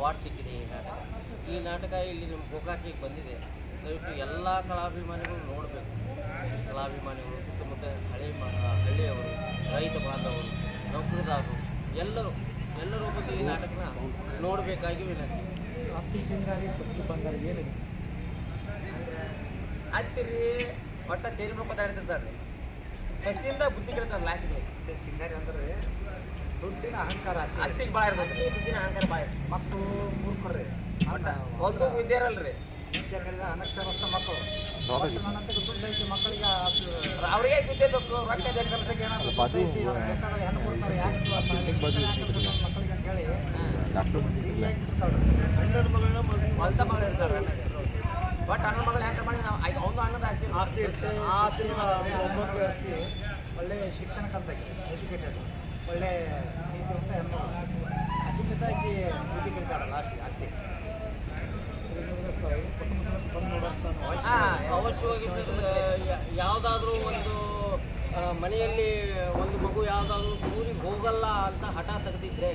Award ಸಿಕ್ಕಿದೆ ಈ ನಾಟಕ ಇಲ್ಲಿ ನಮ್ಮ ಗೋಕಾಕಿಗೆ ಬಂದಿದೆ. ದಯವಿಟ್ಟು ಎಲ್ಲ ಕಲಾಭಿಮಾನಿಗಳು ನೋಡಬೇಕು. ಕಲಾಭಿಮಾನಿಗಳು, ಸುತ್ತಮುತ್ತ ಹಳ್ಳಿಯವರು, ರೈತ ಬಾಂಧವರು, ನೌಕರದಾರರು ಎಲ್ಲರೂ ಬಂದು ಈ ನಾಟಕನ ನೋಡಬೇಕಾಗಿ ವಿನಂತಿ. ಅಪ್ಪಿ ಸಿಂಗಾರಿ ಸಸಿ ಬಂಗಾರಿ ಏನಿದೆ ಹತ್ತಿರಿ ಒಟ್ಟ ಚೇರಿ ಮಾತಾಡ್ತಿರ್ತಾರೆ. ಸಸಿಯಿಂದ ಬುದ್ಧಿ ಕೇಳ್ತಾರೆ ಲಾಸ್ಟ್ಗೆ. ಸಿಂಗಾರಿ ಅಂದರೆ ದುಡ್ಡಿನ ಅಹಂಕಾರ ಹತ್ತಿಗೆ ಭಾಳ ಇರ್ತದೆ. ದುಡ್ಡಿನ ಅಹಂಕಾರ ಭಾಳ ಮಕ್ಕಳು ಮೂರ್ಖರ್ರಿ, ಒಂದು ವಿದ್ಯೆ ಇರಲ್ರಿ. ವಿದ್ಯೆ ಕಲಿದ ಅನಕ್ಷರಸ್ಥ ಮಕ್ಕಳು. ನನ್ನಂತ ದುಡ್ಡು ಐತಿ ಮಕ್ಕಳಿಗೆ, ಅವ್ರಿಗೆ ವಿದ್ಯೆ ಬೇಕು. ರೊಕ್ಕ ಕಲ್ಪಿಗೆ ಏನಾದ್ರು ಬೇಕಾದ್ರೆ ಹೆಣ್ಣು ಕೊಡ್ತಾರೆ. ಯಾಕೆ ಮಕ್ಕಳಿಗೆ ಅಂತ ಹೇಳಿ ಹೊಲ್ತ ಮಗಳು ಇರ್ತಾರೆ. ಬಟ್ ಅಣ್ಣ ಮಗಳು ಹ್ಯಾಂಡ್ರೆ ಮಾಡಿ ನಾವು ಅವನು ಅಣ್ಣದ ಆಸ್ತಿ ಬೆಳೆಸಿ ಒಳ್ಳೆ ಶಿಕ್ಷಣ ಕಲ್ತಾಗಿ ಎಜುಕೇಟೆಡ್, ಒಳ್ಳೆ ನೀತಿ ಅಂತ ಹೆಣ್ಣು ಅದಕ್ಕಿಂತ ಆಕಿ ಬುದ್ಧಿ ಕಲಿತಾಳೆ ಲಾಸ್ಟಿಗೆ ಅತ್ತಿ. ಅವಶ್ಯವಾಗಿ ಯಾವುದಾದ್ರೂ ಒಂದು ಮನೆಯಲ್ಲಿ ಒಂದು ಮಗು ಯಾವುದಾದ್ರೂ ಊರಿಗೆ ಹೋಗಲ್ಲ ಅಂತ ಹಠ ತೆಗೆದಿದ್ರೆ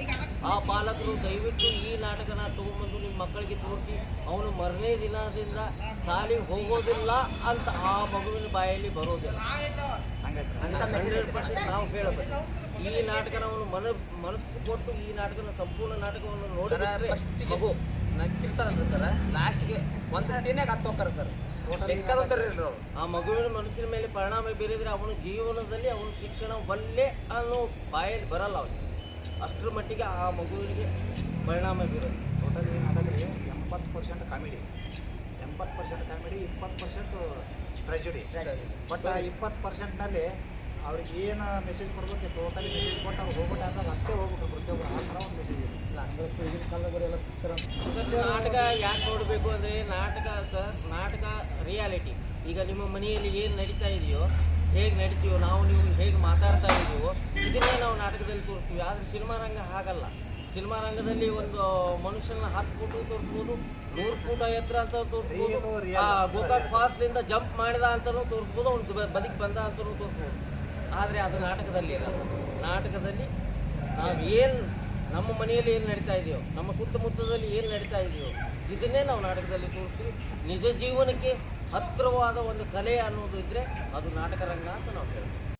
ಆ ಪಾಲಕರು ದಯವಿಟ್ಟು ಈ ನಾಟಕನ ತೊಗೊಂಬಂದು ನಿಮ್ಮ ಮಕ್ಕಳಿಗೆ ತೋರಿಸಿ ಅವನು ಮರನೇ ದಿನದಿಂದ ಶಾಲೆಗೆ ಹೋಗೋದಿಲ್ಲ ಅಂತ ಆ ಮಗುವಿನ ಬಾಯಲ್ಲಿ ಬರೋದಿಲ್ಲ ಅಂತ ಮೆಸೇಜ್ ನಾವು ಹೇಳಬೇಕು. ಈ ನಾಟಕನ ಅವನು ಮನಸ್ಸು ಕೊಟ್ಟು ಈ ನಾಟಕನ ಸಂಪೂರ್ಣ ನಾಟಕವನ್ನು ನೋಡಿದ್ರೆ ಮಗು ನಕ್ಕಿರ್ತಾರಲ್ರಿ ಸರ್, ಲಾಸ್ಟ್ಗೆ ಒಂದು ಸೀನ್ಯಾಗ ಹತ್ತು ಹೋಗ್ತಾರೆ ಸರ್. ಆ ಮಗುವಿನ ಮನಸ್ಸಿನ ಮೇಲೆ ಪರಿಣಾಮ ಬೀರಿದ್ರೆ ಅವನ ಜೀವನದಲ್ಲಿ ಅವನ ಶಿಕ್ಷಣ ಒಳ್ಳೆ ಅನ್ನೋ ಬಾಯಲ್ಲಿ ಬರಲ್ಲ ಅವನಿಗೆ. ಅಷ್ಟರ ಮಟ್ಟಿಗೆ ಆ ಮಗುವಿಗೆ ಪರಿಣಾಮ ಬೀರೋದು. ಟೋಟಲಿ ನಾಟಕದಲ್ಲಿ 80% ಕಾಮಿಡಿ, 20% ಟ್ರೆಜಿಡಿ. ಬಟ್ ಆ 20%ನಲ್ಲಿ ಅವ್ರಿಗೆ ಏನು ಮೆಸೇಜ್ ಕೊಡ್ಬೇಕು, ಟೋಟಲಿ ಮೆಸೇಜ್ ಕೊಟ್ಟು ಅವ್ರು ಹೋಗ್ಬಿಟ್ಟು ಆದಾಗ ಅಷ್ಟೇ ಹೋಗ್ಬೇಕು ಪ್ರತಿಯೊಬ್ಬರು. ಆ ಥರ ಒಂದು ಮೆಸೇಜ್ ಇದೆ. ಈಗಿನ ಕಾಲದವರೆಲ್ಲ ನಾಟಕ ಯಾಕೆ ನೋಡಬೇಕು ಅಂದರೆ ನಾಟಕ ರಿಯಾಲಿಟಿ. ಈಗ ನಿಮ್ಮ ಮನೆಯಲ್ಲಿ ಏನು ನಡೀತಾ ಇದೆಯೋ, ಹೇಗೆ ನಡೀತೀವೋ, ನೀವು ಹೇಗೆ ಮಾತಾಡ್ತಾ ಇದೀವೋ ಇದನ್ನೇ ನಾವು ನಾಟಕದಲ್ಲಿ ತೋರಿಸ್ತೀವಿ. ಆದರೆ ಸಿನಿಮಾ ರಂಗ ಹಾಗಲ್ಲ. ಸಿನಿಮಾ ರಂಗದಲ್ಲಿ ಒಂದು ಮನುಷ್ಯನ 10 ಫೂಟ್ ತೋರಿಸ್ಬೋದು, 100 ಫೂಟ್ ಎತ್ತರ ಅಂತ ತೋರಿಸ್ಬೋದು, ಗೋಕಾಕ್ ಫಾಲ್ಸ್ನಿಂದ ಜಂಪ್ ಮಾಡಿದ ಅಂತಲೂ ತೋರಿಸ್ಬೋದು, ಅವ್ನು ಬದುಕಿ ಬಂದ ಅಂತಲೂ ತೋರಿಸ್ಬೋದು. ಆದರೆ ಅದು ನಾಟಕದಲ್ಲಿ ಇರಲ್ಲ. ನಾಟಕದಲ್ಲಿ ನಾವು ಏನು ನಮ್ಮ ಮನೆಯಲ್ಲಿ ಏನು ನಡೀತಾ ಇದೆಯೋ, ನಮ್ಮ ಸುತ್ತಮುತ್ತದಲ್ಲಿ ಏನು ನಡೀತಾ ಇದೆಯೋ ಇದನ್ನೇ ನಾವು ನಾಟಕದಲ್ಲಿ ತೋರಿಸ್ತೀವಿ. ನಿಜ ಜೀವನಕ್ಕೆ ಹತ್ತಿರವಾದ ಒಂದು ಕಲೆ ಅನ್ನೋದು ಇದ್ದರೆ ಅದು ನಾಟಕ ರಂಗ ಅಂತ ನಾವು ಹೇಳ್ತೀವಿ.